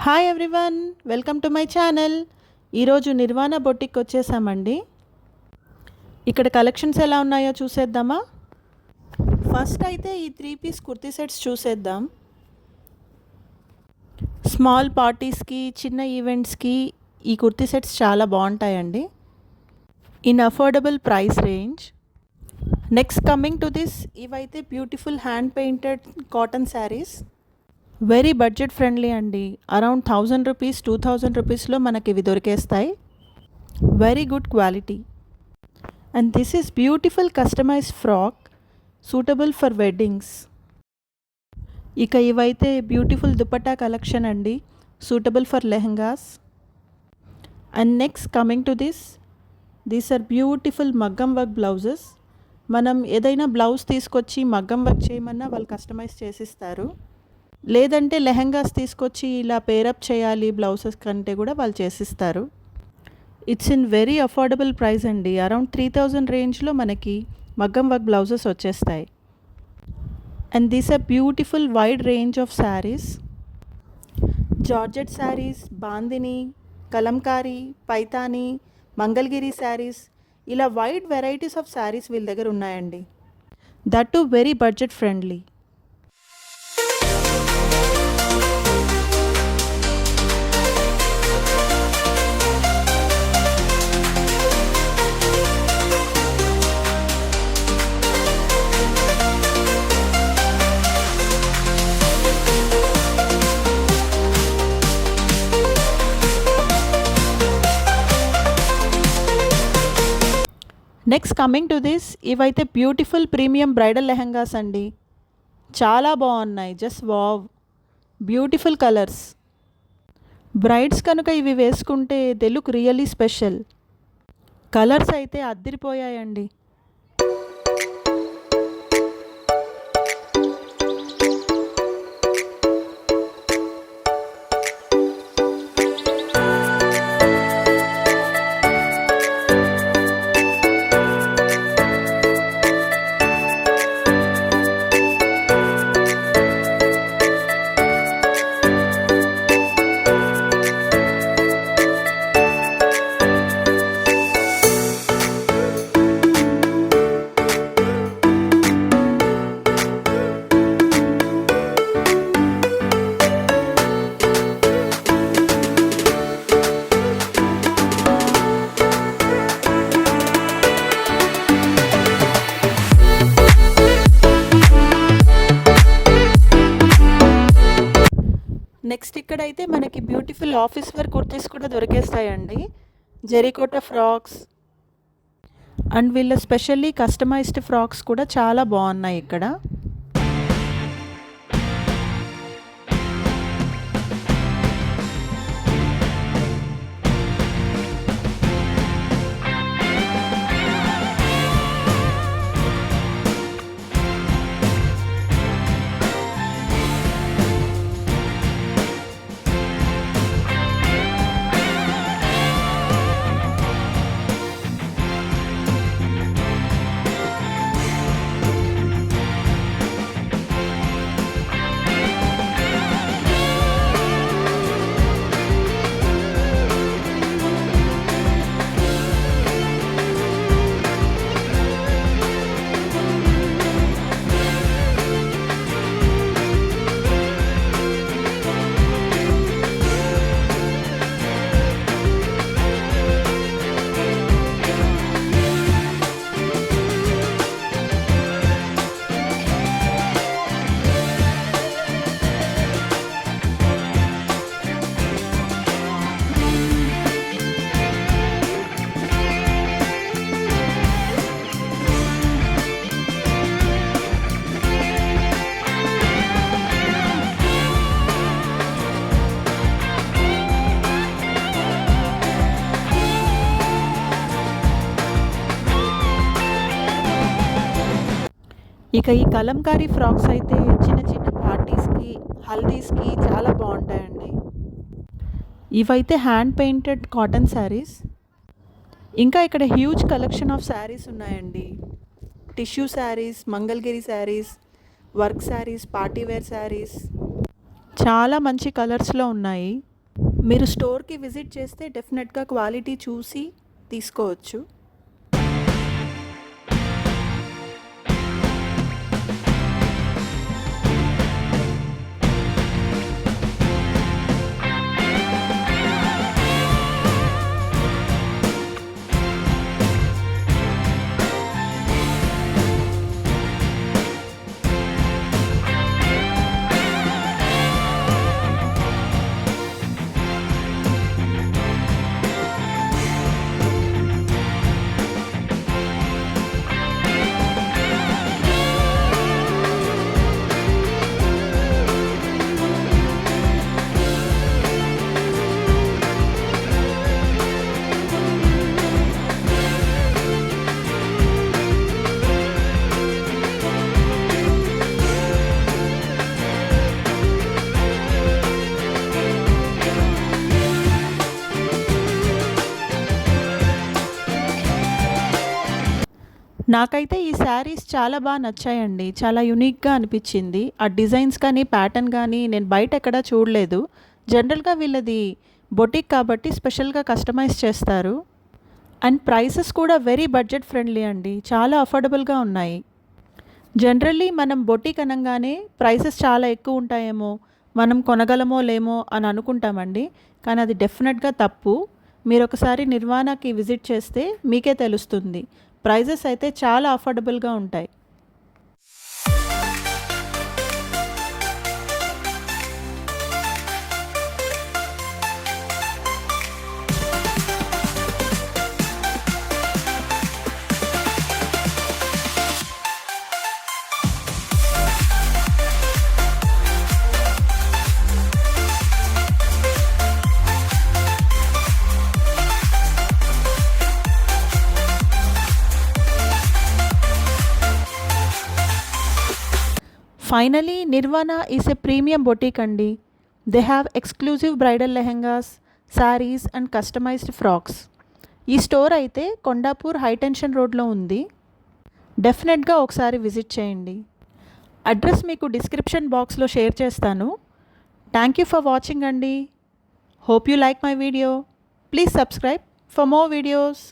Hi everyone, welcome to my channel. ఈరోజు నిర్వాణ boutique వచ్చేసామండి. ఇక్కడ కలెక్షన్స్ ఎలా ఉన్నాయో చూసేద్దామా. ఫస్ట్ అయితే ఈ 3 పీస్ కుర్తీ సెట్స్ చూసేద్దాం. స్మాల్ పార్టీస్కి, చిన్న ఈవెంట్స్కి ఈ కుర్తీ సెట్స్ చాలా బాగుంటాయండి, in affordable price range. Next coming to this, ఇవైతే beautiful hand painted cotton saris, very budget friendly అండి. అరౌండ్ 1000 రూపీస్ 2000 రూపీస్లో మనకి ఇవి దొరికేస్తాయి. Very good quality. And this is beautiful customised frock suitable for weddings. ఇక ఇవైతే బ్యూటిఫుల్ దుపట్టా కలెక్షన్ అండి, suitable for lehengas. And next coming to this, these are beautiful మగ్గం work blouses. మనం ఏదైనా బ్లౌజ్ తీసుకొచ్చి మగ్గం వర్క్ చేయమన్నా వాళ్ళు కస్టమైజ్ చేసిస్తారు, లేదంటే లెహంగాస్ తీసుకొచ్చి ఇలా పేరప్ చేయాలి బ్లౌజెస్ కంటే కూడా వాళ్ళు చేసిస్తారు. It's in very affordable price అండి. అరౌండ్ 3000 రేంజ్లో మనకి మగ్గం వర్క్ బ్లౌజెస్ వచ్చేస్తాయి. And these are beautiful wide range of saris, georgette saris, bandhani, kalamkari, Paithani, Mangalagiri saris, ఇలా వైడ్ వెరైటీస్ ఆఫ్ శారీస్ వీళ్ళ దగ్గర ఉన్నాయండి. That to very budget friendly. Next coming to this, ఇవైతే బ్యూటిఫుల్ ప్రీమియం బ్రైడల్ లెహంగాస్ అండి, చాలా బాగున్నాయి. Just wow, beautiful colours. Brides కనుక ఇవి వేసుకుంటే they look really special. Colours అయితే అద్దిరిపోయాయండి. నెక్స్ట్ ఇక్కడైతే మనకి బ్యూటిఫుల్ ఆఫీస్ వేర్ కుర్తీస్ కూడా దొరికేస్తాయండి, జెరికోటా ఫ్రాక్స్. అండ్ వీళ్ళ స్పెషల్లీ కస్టమైజ్డ్ ఫ్రాక్స్ కూడా చాలా బాగున్నాయి ఇక్కడ. ఇక ఈ కలంకారీ ఫ్రాక్స్ అయితే చిన్న చిన్న పార్టీస్కి, హల్దీస్కి చాలా బాగుంటాయండి. ఇవైతే హ్యాండ్ పెయింటెడ్ కాటన్ శారీస్. ఇంకా ఇక్కడ హ్యూజ్ కలెక్షన్ ఆఫ్ శారీస్ ఉన్నాయండి. Tissue saris, Mangalagiri saris, work saris, party wear saris, చాలా మంచి కలర్స్లో ఉన్నాయి. మీరు స్టోర్కి విజిట్ చేస్తే డెఫినెట్గా క్వాలిటీ చూసి తీసుకోవచ్చు. నాకైతే ఈ శారీస్ చాలా బాగా నచ్చాయండి. చాలా యూనిక్‌గా అనిపిచ్చింది. ఆ డిజైన్స్ కానీ, ప్యాటర్న్ గానీ నేను బయట ఎక్కడా చూడలేదు. జనరల్‌గా వీళ్ళది బొటిక్ కాబట్టి స్పెషల్‌గా కస్టమైజ్ చేస్తారు. అండ్ ప్రైసెస్ కూడా వెరీ బడ్జెట్ ఫ్రెండ్లీ అండి. చాలా అఫోర్డబుల్‌గా ఉన్నాయి. జనరల్లీ మనం బొటిక్ అనంగానే ప్రైసెస్ చాలా ఎక్కువ ఉంటాయేమో, మనం కొనగలమో లేమో అని అనుకుంటామండి. కానీ అది డెఫినెట్‌గా తప్పు. మీరొకసారి నిర్వాణకి విజిట్ చేస్తే మీకే తెలుస్తుంది. ప్రైజెస్ అయితే చాలా అఫోర్డబుల్‌గా ఉంటాయి. Finally Nirvana is a premium boutique అండి. They have exclusive bridal lehengas, saris and customised frocks. ఈ స్టోర్ అయితే కొండాపూర్ హైటెన్షన్ రోడ్లో ఉంది. డెఫినెట్గా ఒకసారి విజిట్ చేయండి. అడ్రస్ మీకు డిస్క్రిప్షన్ బాక్స్లో షేర్ చేస్తాను. థ్యాంక్ యూ ఫర్ వాచింగ్ అండి. Hope you like my video. Please subscribe for more videos.